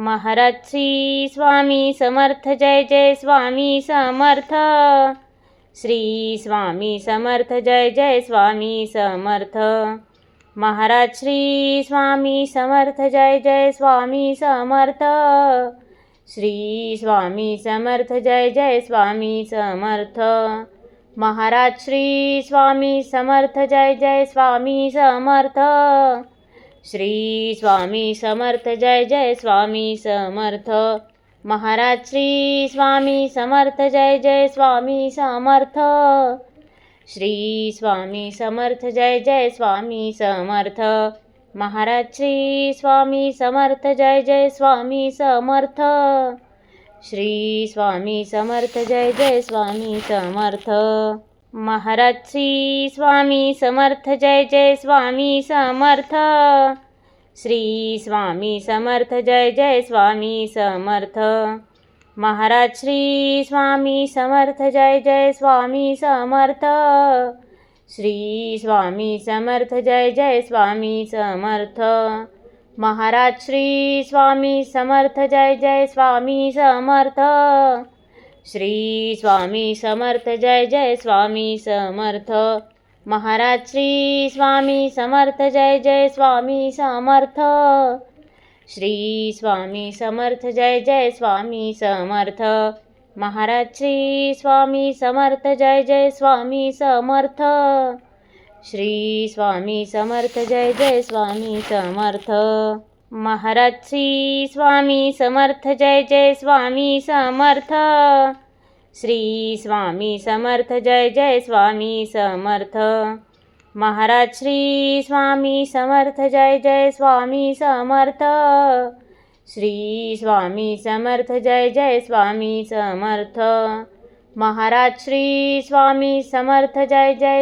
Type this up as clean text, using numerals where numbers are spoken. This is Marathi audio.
महाराज श्री स्वामी समर्थ जय जय स्वामी समर्थ। श्री स्वामी समर्थ जय जय स्वामी समर्थ। महाराज श्री स्वामी समर्थ जय जय स्वामी समर्थ। श्री स्वामी समर्थ जय जय स्वामी समर्थ। महाराज श्री स्वामी समर्थ जय जय स्वामी समर्थ। श्री स्वामी समर्थ जय जय स्वामी समर्थ। महाराज श्री स्वामी समर्थ जय जय स्वामी समर्थ। श्री स्वामी समर्थ जय जय स्वामी समर्थ। महाराज श्री स्वामी समर्थ जय जय स्वामी समर्थ। श्री स्वामी समर्थ जय जय स्वामी समर्थ। महाराज श्री स्वामी समर्थ जय जय स्वामी समर्थ। श्री स्वामी समर्थ जय जय स्वामी समर्थ। महाराज श्री स्वामी समर्थ जय जय स्वामी समर्थ। श्री स्वामी समर्थ जय जय स्वामी समर्थ। महाराज श्री स्वामी समर्थ जय जय स्वामी समर्थ। श्री स्वामी समर्थ जय जय स्वामी समर्थ। महाराज श्री स्वामी समर्थ जय जय स्वामी समर्थ। श्री स्वामी समर्थ जय जय स्वामी समर्थ। महाराज श्री स्वामी समर्थ जय जय स्वामी समर्थ। श्री स्वामी समर्थ जय जय स्वामी समर्थ। महाराज श्री स्वामी समर्थ जय जय स्वामी समर्थ। श्री स्वामी समर्थ जय जय स्वामी समर्थ। महाराज श्री स्वामी समर्थ जय जय स्वामी समर्थ। श्री स्वामी समर्थ जय जय स्वामी समर्थ। महाराज श्री स्वामी समर्थ जय जय